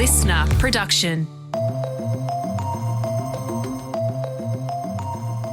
listener production.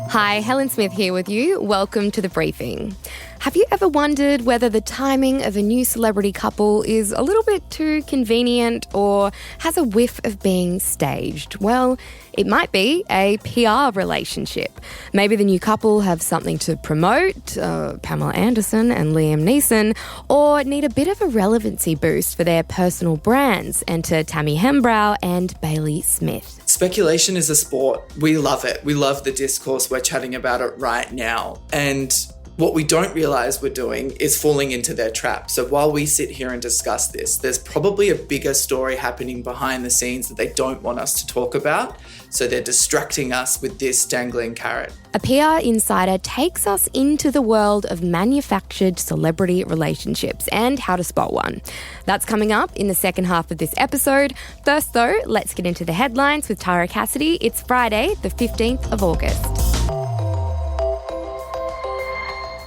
Hi, Helen Smith here with you. Welcome to The Briefing. Have you ever wondered whether the timing of a new celebrity couple is a little bit too convenient or has a whiff of being staged? Well, it might be a PR relationship. Maybe the new couple have something to promote, Pamela Anderson and Liam Neeson, or need a bit of a relevancy boost for their personal brands. Enter Tammy Hembrow and Bailey Smith. Speculation is a sport. We love it. We love the discourse. We're chatting about it right now. And what we don't realise we're doing is falling into their trap. So while we sit here and discuss this, there's probably a bigger story happening behind the scenes that they don't want us to talk about. So they're distracting us with this dangling carrot. A PR insider takes us into the world of manufactured celebrity relationships and how to spot one. That's coming up in the second half of this episode. First though, let's get into the headlines with Tara Cassidy. It's Friday, the 15th of August.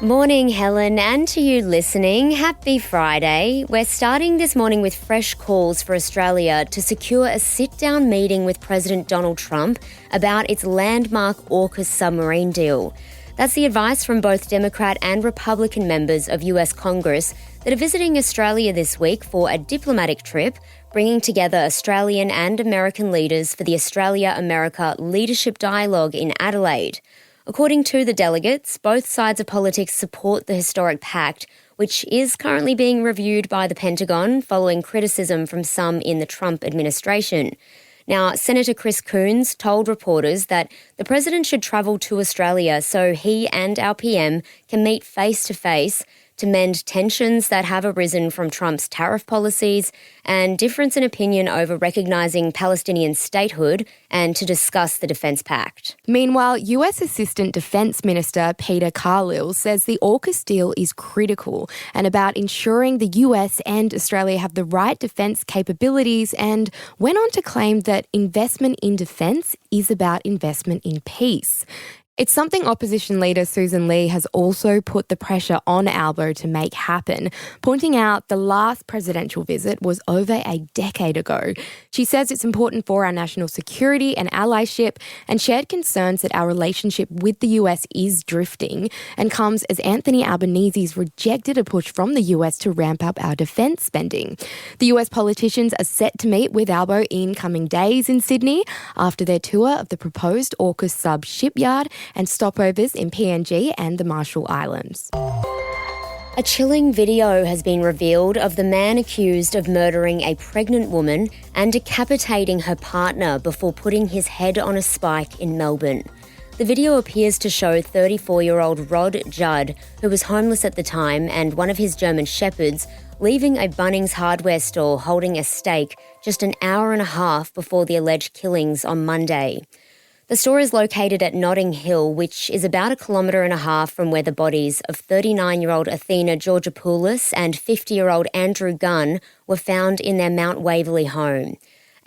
Morning, Helen, and to you listening, happy Friday. We're starting this morning with fresh calls for Australia to secure a sit-down meeting with President Donald Trump about its landmark AUKUS submarine deal. That's the advice from both Democrat and Republican members of US Congress that are visiting Australia this week for a diplomatic trip, bringing together Australian and American leaders for the Australia-America Leadership Dialogue in Adelaide. According to the delegates, both sides of politics support the historic pact, which is currently being reviewed by the Pentagon following criticism from some in the Trump administration. Now, Senator Chris Coons told reporters that the president should travel to Australia so he and our PM can meet face-to-face to mend tensions that have arisen from Trump's tariff policies and difference in opinion over recognising Palestinian statehood and to discuss the Defence Pact. Meanwhile, US Assistant Defence Minister Peter Carlisle says the AUKUS deal is critical and about ensuring the US and Australia have the right defence capabilities, and went on to claim that investment in defence is about investment in peace. It's something opposition leader Susan Lee has also put the pressure on Albo to make happen, pointing out the last presidential visit was over a decade ago. She says it's important for our national security and allyship, and shared concerns that our relationship with the US is drifting and comes as Anthony Albanese's rejected a push from the US to ramp up our defence spending. The US politicians are set to meet with Albo in coming days in Sydney after their tour of the proposed AUKUS sub shipyard and stopovers in PNG and the Marshall Islands. A chilling video has been revealed of the man accused of murdering a pregnant woman and decapitating her partner before putting his head on a spike in Melbourne. The video appears to show 34-year-old Rod Judd, who was homeless at the time, and one of his German shepherds leaving a Bunnings hardware store holding a stake just an hour and a half before the alleged killings on Monday. The store is located at Notting Hill, which is about 1.5 kilometres from where the bodies of 39-year-old Athena Georgopoulos and 50-year-old Andrew Gunn were found in their Mount Waverley home.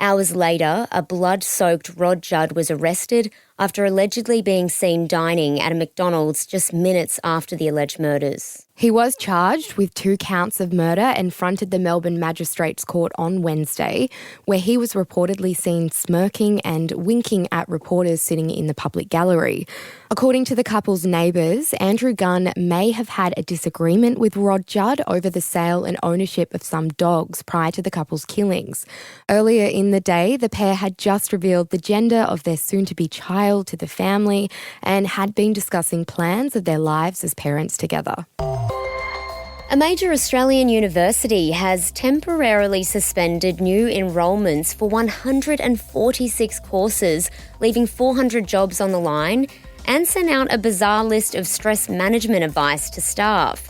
Hours later, a blood-soaked Rod Judd was arrested after allegedly being seen dining at a McDonald's just minutes after the alleged murders. He was charged with 2 counts of murder and fronted the Melbourne Magistrates Court on Wednesday, where he was reportedly seen smirking and winking at reporters sitting in the public gallery. According to the couple's neighbours, Andrew Gunn may have had a disagreement with Rod Judd over the sale and ownership of some dogs prior to the couple's killings. Earlier in the day, the pair had just revealed the gender of their soon-to-be child to the family and had been discussing plans of their lives as parents together. A major Australian university has temporarily suspended new enrolments for 146 courses, leaving 400 jobs on the line, and sent out a bizarre list of stress management advice to staff.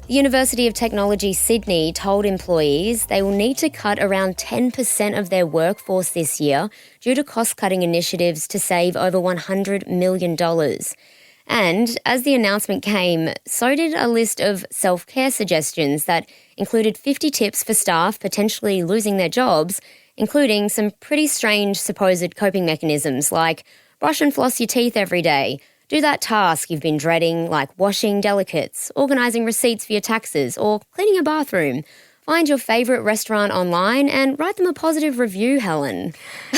The University of Technology Sydney told employees they will need to cut around 10% of their workforce this year due to cost-cutting initiatives to save over $100 million. And as the announcement came, so did a list of self-care suggestions that included 50 tips for staff potentially losing their jobs, including some pretty strange supposed coping mechanisms like brush and floss your teeth every day, do that task you've been dreading like washing delicates, organising receipts for your taxes or cleaning a bathroom, find your favourite restaurant online and write them a positive review, Helen.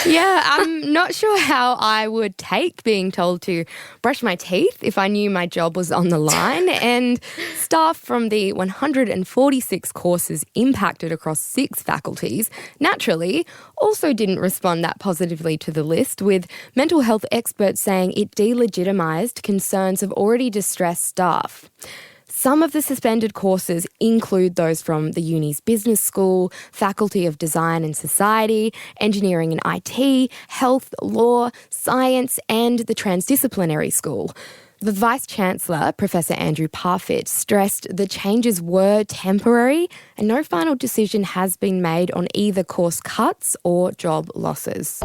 Yeah, I'm not sure how I would take being told to brush my teeth if I knew my job was on the line. And staff from the 146 courses impacted across 6 faculties, naturally, also didn't respond that positively to the list, with mental health experts saying it delegitimised concerns of already distressed staff. Some of the suspended courses include those from the uni's business school, Faculty of Design and Society, Engineering and IT, Health, Law, Science, and the Transdisciplinary School. The Vice-Chancellor, Professor Andrew Parfitt, stressed the changes were temporary and no final decision has been made on either course cuts or job losses.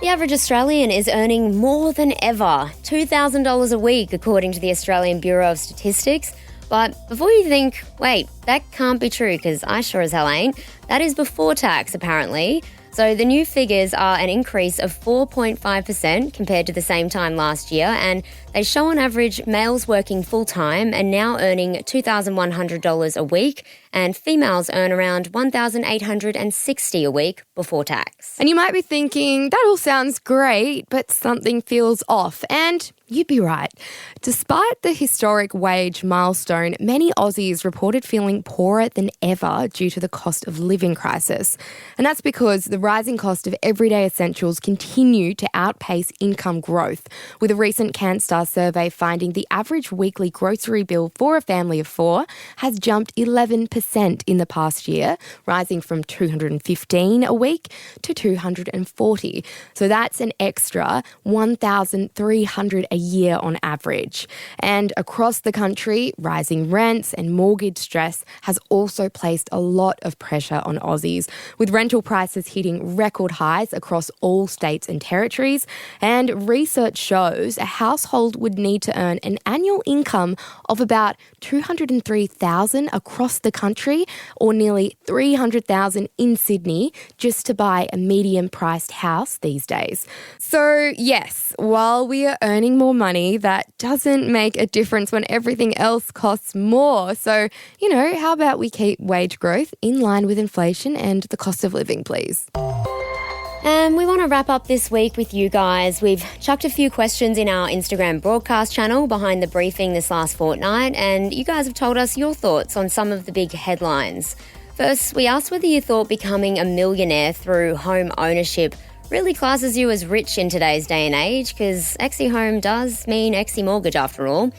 The average Australian is earning more than ever, $2,000 a week, according to the Australian Bureau of Statistics. But before you think, wait, that can't be true because I sure as hell ain't, that is before tax, apparently. So the new figures are an increase of 4.5% compared to the same time last year, and they show on average males working full-time and now earning $2,100 a week, and females earn around $1,860 a week before tax. And you might be thinking, that all sounds great, but something feels off. And you'd be right. Despite the historic wage milestone, many Aussies reported feeling poorer than ever due to the cost of living crisis. And that's because the rising cost of everyday essentials continue to outpace income growth, with a recent CanStar survey finding the average weekly grocery bill for a family of 4 has jumped 11% in the past year, rising from $215 a week to $240. So that's an extra $1,300 a year on average. And across the country, rising rents and mortgage stress has also placed a lot of pressure on Aussies, with rental prices hitting record highs across all states and territories. And research shows a household would need to earn an annual income of about $203,000 across the country, or nearly $300,000 in Sydney, just to buy a medium-priced house these days. So yes, while we are earning more money, that doesn't make a difference when everything else costs more. So, how about we keep wage growth in line with inflation and the cost of living, please? And we want to wrap up this week with you guys. We've chucked a few questions in our Instagram broadcast channel behind the briefing this last fortnight, and you guys have told us your thoughts on some of the big headlines. First, we asked whether you thought becoming a millionaire through home ownership really classes you as rich in today's day and age, because Exi Home does mean Exi Mortgage after all.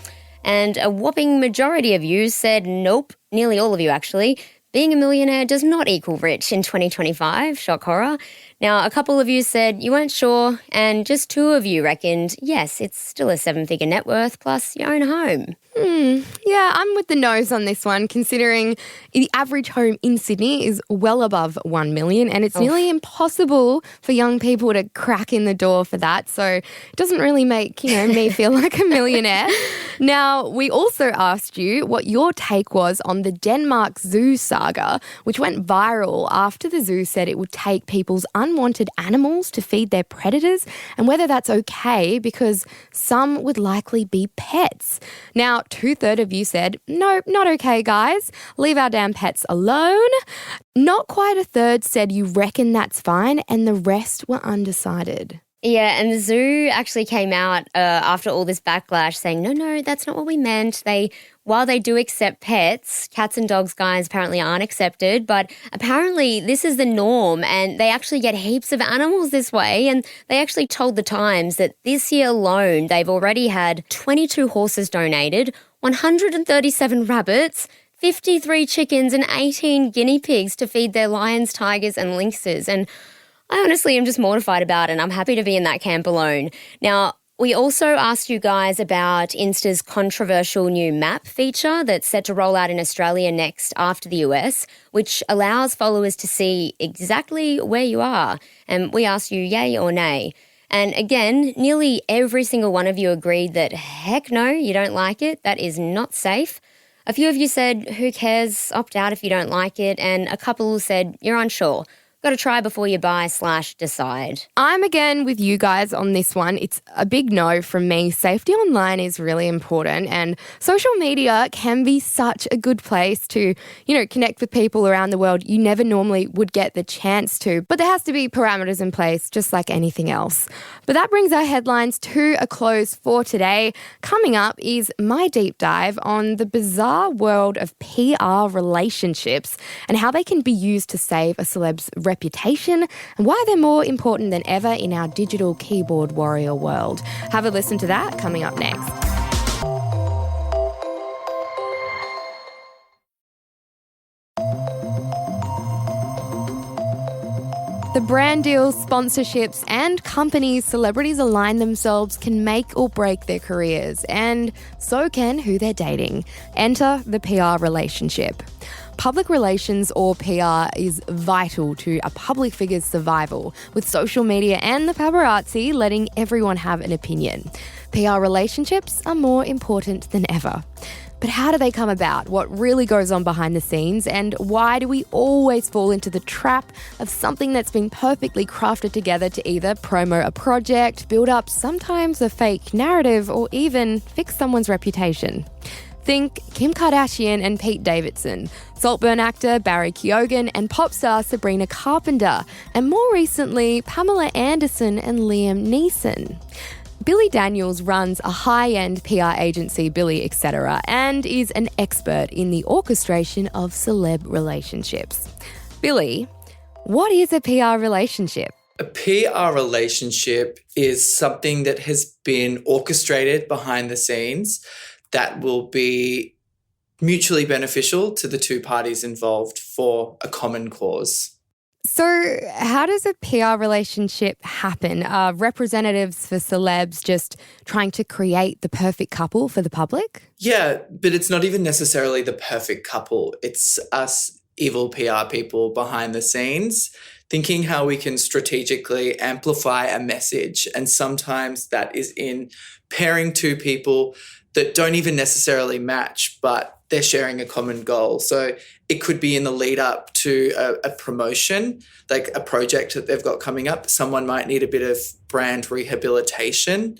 And a whopping majority of you said nope, nearly all of you actually. Being a millionaire does not equal rich in 2025, shock horror. Now, a couple of you said you weren't sure, and just 2 of you reckoned, yes, it's still a 7-figure net worth plus you own a home. Yeah, I'm with the nose on this one, considering the average home in Sydney is well above $1 million, and it's nearly impossible for young people to crack in the door for that. So it doesn't really make, me feel like a millionaire. Now, we also asked you what your take was on the Denmark zoo saga, which went viral after the zoo said it would take people's unwanted animals to feed their predators, and whether that's okay because some would likely be pets. Now, 2/3 of you said, no, not okay, guys. Leave our damn pets alone. Not quite 1/3 said you reckon that's fine, and the rest were undecided. Yeah, and the zoo actually came out after all this backlash saying, no, that's not what we meant. While they do accept pets, cats and dogs, guys, apparently aren't accepted, but apparently this is the norm and they actually get heaps of animals this way. And they actually told The Times that this year alone, they've already had 22 horses donated, 137 rabbits, 53 chickens and 18 guinea pigs to feed their lions, tigers and lynxes. And I honestly am just mortified about it, and I'm happy to be in that camp alone. Now, we also asked you guys about Insta's controversial new map feature that's set to roll out in Australia next after the US, which allows followers to see exactly where you are. And we asked you yay or nay. And again, nearly every single one of you agreed that heck no, you don't like it. That is not safe. A few of you said, who cares, opt out if you don't like it. And a couple said, you're unsure. Got to try before you buy / decide. I'm again with you guys on this one. It's a big no from me. Safety online is really important, and social media can be such a good place to, connect with people around the world you never normally would get the chance to. But there has to be parameters in place, just like anything else. But that brings our headlines to a close for today. Coming up is my deep dive on the bizarre world of PR relationships and how they can be used to save a celeb's reputation and why they're more important than ever in our digital keyboard warrior world. Have a listen to that coming up next. The brand deals, sponsorships, and companies celebrities align themselves can make or break their careers, and so can who they're dating. Enter the PR relationship. Public relations, or PR, is vital to a public figure's survival, with social media and the paparazzi letting everyone have an opinion. PR relationships are more important than ever. But how do they come about? What really goes on behind the scenes? And why do we always fall into the trap of something that's been perfectly crafted together to either promo a project, build up sometimes a fake narrative, or even fix someone's reputation? Think Kim Kardashian and Pete Davidson, Saltburn actor Barry Keoghan and pop star Sabrina Carpenter, and more recently Pamela Anderson and Liam Neeson. Billy Daniels runs a high-end PR agency, Billy Etc., and is an expert in the orchestration of celeb relationships. Billy, what is a PR relationship? A PR relationship is something that has been orchestrated behind the scenes that will be mutually beneficial to the two parties involved for a common cause. So how does a PR relationship happen? Are representatives for celebs just trying to create the perfect couple for the public? Yeah, but it's not even necessarily the perfect couple. It's us evil PR people behind the scenes thinking how we can strategically amplify a message. And sometimes that is in pairing two people that don't even necessarily match, but they're sharing a common goal. So it could be in the lead up to a promotion, like a project that they've got coming up. Someone might need a bit of brand rehabilitation.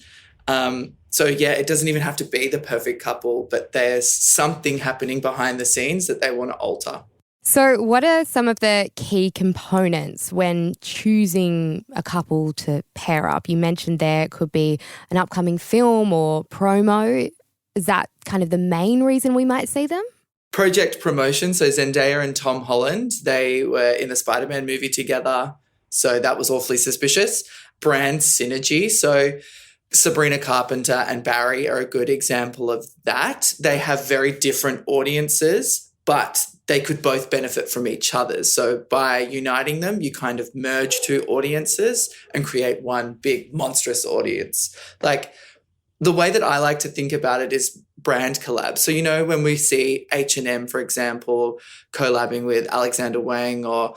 It doesn't even have to be the perfect couple, but there's something happening behind the scenes that they want to alter. So what are some of the key components when choosing a couple to pair up? You mentioned there could be an upcoming film or promo. Is that kind of the main reason we might see them? Project promotion. So Zendaya and Tom Holland, they were in the Spider-Man movie together. So that was awfully suspicious. Brand synergy. So Sabrina Carpenter and Barry are a good example of that. They have very different audiences, but they could both benefit from each other. So by uniting them, you kind of merge two audiences and create one big monstrous audience. Like, the way that I like to think about it is brand collab. So, when we see H&M, for example, collabing with Alexander Wang or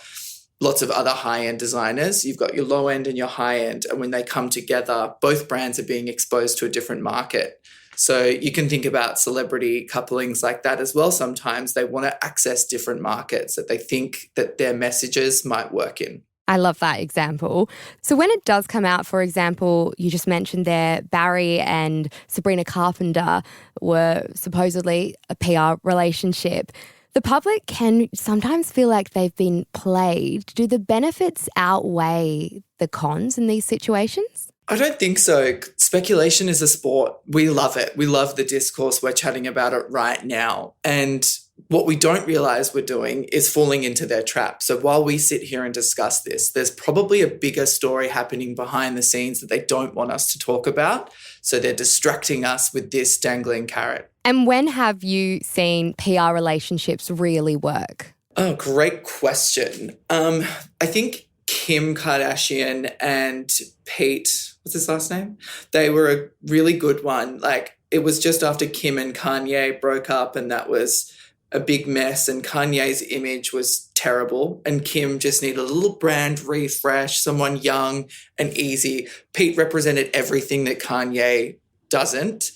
lots of other high-end designers, you've got your low-end and your high-end. And when they come together, both brands are being exposed to a different market. So you can think about celebrity couplings like that as well. Sometimes they want to access different markets that they think that their messages might work in. I love that example. So when it does come out, for example, you just mentioned there, Barry and Sabrina Carpenter were supposedly a PR relationship. The public can sometimes feel like they've been played. Do the benefits outweigh the cons in these situations? I don't think so. Speculation is a sport. We love it. We love the discourse. We're chatting about it right now. And what we don't realize we're doing is falling into their trap. So while we sit here and discuss this, there's probably a bigger story happening behind the scenes that they don't want us to talk about. So they're distracting us with this dangling carrot. And when have you seen PR relationships really work? Oh, great question. I think Kim Kardashian and Pete, what's his last name? They were a really good one. Like, it was just after Kim and Kanye broke up, and that was a big mess, and Kanye's image was terrible, and Kim just needed a little brand refresh, someone young and easy. Pete represented everything that Kanye doesn't.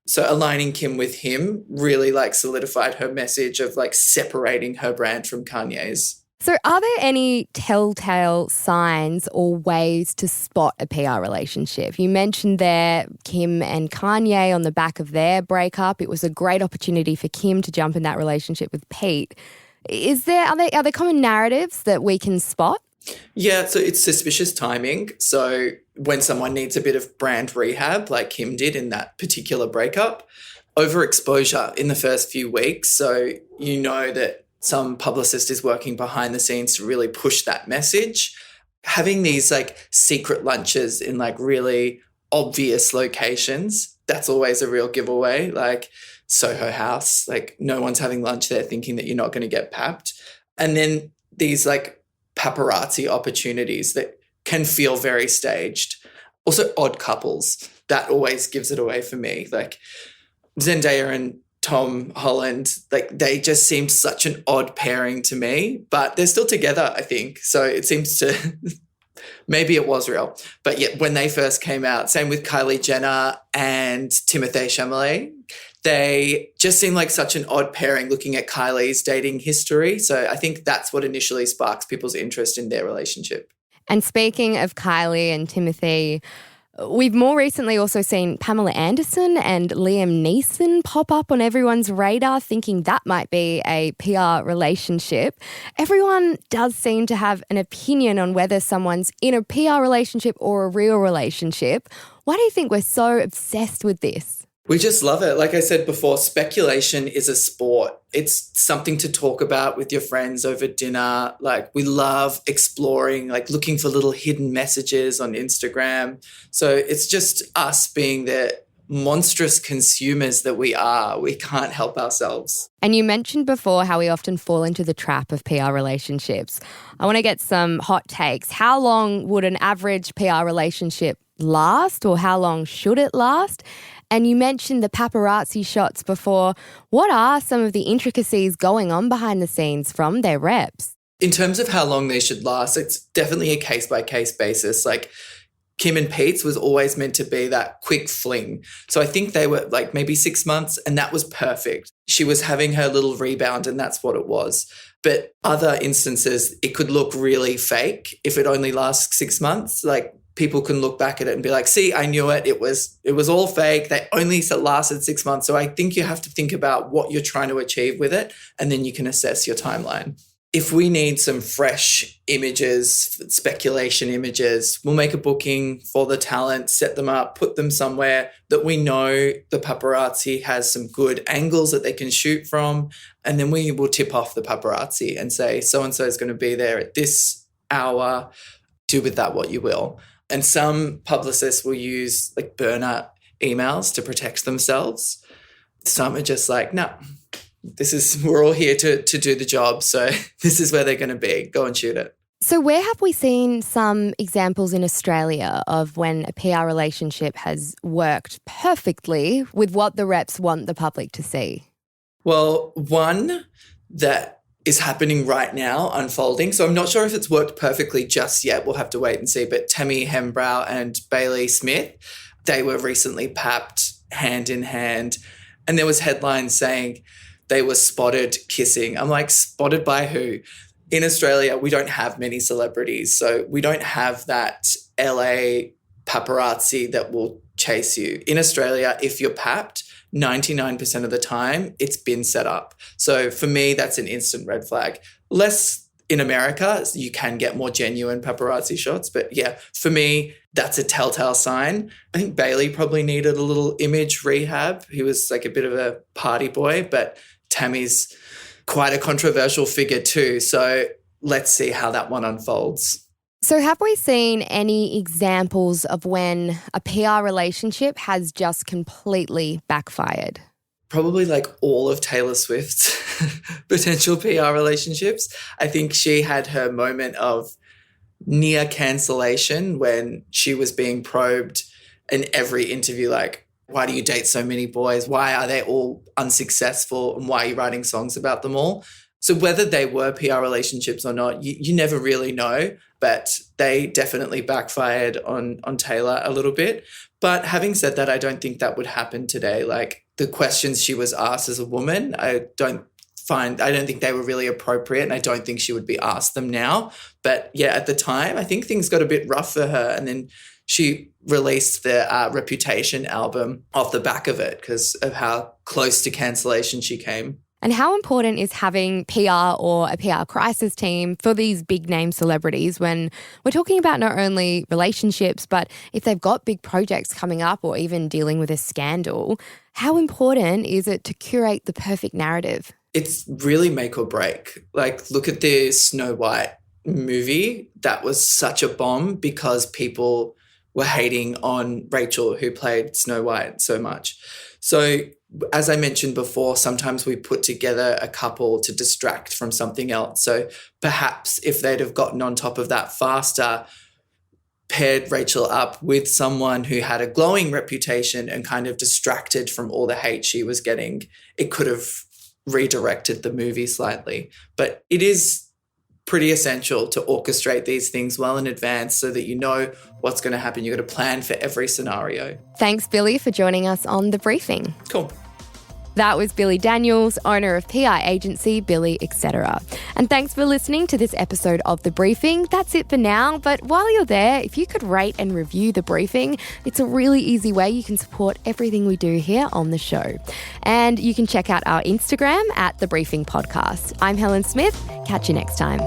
So aligning Kim with him really solidified her message of separating her brand from Kanye's. So are there any telltale signs or ways to spot a PR relationship? You mentioned there Kim and Kanye on the back of their breakup. It was a great opportunity for Kim to jump in that relationship with Pete. Are there common narratives that we can spot? Yeah, so it's suspicious timing. So when someone needs a bit of brand rehab, like Kim did in that particular breakup, overexposure in the first few weeks. So you know that some publicist is working behind the scenes to really push that message. Having these like secret lunches in like really obvious locations, that's always a real giveaway. Like Soho House, like no one's having lunch there thinking that you're not going to get papped. And then these like paparazzi opportunities that can feel very staged. Also odd couples, that always gives it away for me. Like Zendaya and Tom Holland, like they just seemed such an odd pairing to me, but they're still together, I think. So it seems to, maybe it was real. But yeah, when they first came out, same with Kylie Jenner and Timothée Chalamet, they just seem like such an odd pairing looking at Kylie's dating history. So I think that's what initially sparks people's interest in their relationship. And speaking of Kylie and Timothy, we've more recently also seen Pamela Anderson and Liam Neeson pop up on everyone's radar, thinking that might be a PR relationship. Everyone does seem to have an opinion on whether someone's in a PR relationship or a real relationship. Why do you think we're so obsessed with this? We just love it. Like I said before, speculation is a sport. It's something to talk about with your friends over dinner. Like we love exploring, like looking for little hidden messages on Instagram. So it's just us being the monstrous consumers that we are. We can't help ourselves. And you mentioned before how we often fall into the trap of PR relationships. I want to get some hot takes. How long would an average PR relationship last, or how long should it last? And you mentioned the paparazzi shots before. What are some of the intricacies going on behind the scenes from their reps? In terms of how long they should last, it's definitely a case-by-case basis. Like Kim and Pete's was always meant to be that quick fling. So I think they were like maybe 6 months, and that was perfect. She was having her little rebound, and that's what it was. But other instances, it could look really fake if it only lasts 6 months. Like people can look back at it and be like, see, I knew it. It was all fake. They only lasted 6 months. So I think you have to think about what you're trying to achieve with it, and then you can assess your timeline. If we need some fresh images, speculation images, we'll make a booking for the talent, set them up, put them somewhere that we know the paparazzi has some good angles that they can shoot from. And then we will tip off the paparazzi and say, so-and-so is going to be there at this hour. Do with that what you will. And some publicists will use like burner emails to protect themselves. Some are just like, no. We're all here to do the job. So this is where they're going to be. Go and shoot it. So where have we seen some examples in Australia of when a PR relationship has worked perfectly with what the reps want the public to see? Well, one that is happening right now, unfolding. So I'm not sure if it's worked perfectly just yet. We'll have to wait and see. But Tammy Hembrow and Bailey Smith, they were recently papped hand in hand. And there was headlines saying they were spotted kissing. I'm like, spotted by who? In Australia, we don't have many celebrities. So we don't have that LA paparazzi that will chase you. In Australia, if you're papped, 99% of the time, it's been set up. So for me, that's an instant red flag. Less in America, you can get more genuine paparazzi shots. But yeah, for me, that's a telltale sign. I think Bailey probably needed a little image rehab. He was like a bit of a party boy, but Tammy's quite a controversial figure too. So let's see how that one unfolds. So have we seen any examples of when a PR relationship has just completely backfired? Probably like all of Taylor Swift's potential PR relationships. I think she had her moment of near cancellation when she was being probed in every interview, like, why do you date so many boys? Why are they all unsuccessful? And why are you writing songs about them all? So whether they were PR relationships or not, you never really know, but they definitely backfired on Taylor a little bit. But having said that, I don't think that would happen today. Like the questions she was asked as a woman, I don't I don't think they were really appropriate, and I don't think she would be asked them now. But yeah, at the time, I think things got a bit rough for her, and then she released the Reputation album off the back of it because of how close to cancellation she came. And how important is having PR or a PR crisis team for these big name celebrities when we're talking about not only relationships, but if they've got big projects coming up or even dealing with a scandal, how important is it to curate the perfect narrative? It's really make or break. Like, look at the Snow White movie. That was such a bomb because people were hating on Rachel, who played Snow White, so much. So as I mentioned before, sometimes we put together a couple to distract from something else. So perhaps if they'd have gotten on top of that faster, paired Rachel up with someone who had a glowing reputation and kind of distracted from all the hate she was getting, it could have redirected the movie slightly. But it is pretty essential to orchestrate these things well in advance so that you know what's going to happen. You've got to plan for every scenario. Thanks, Billy, for joining us on The Briefing. Cool. That was Billy Daniels, owner of PR agency Billy Etc. And thanks for listening to this episode of The Briefing. That's it for now, but while you're there, if you could rate and review The Briefing, it's a really easy way you can support everything we do here on the show. And you can check out our Instagram at The Briefing Podcast. I'm Helen Smith. Catch you next time.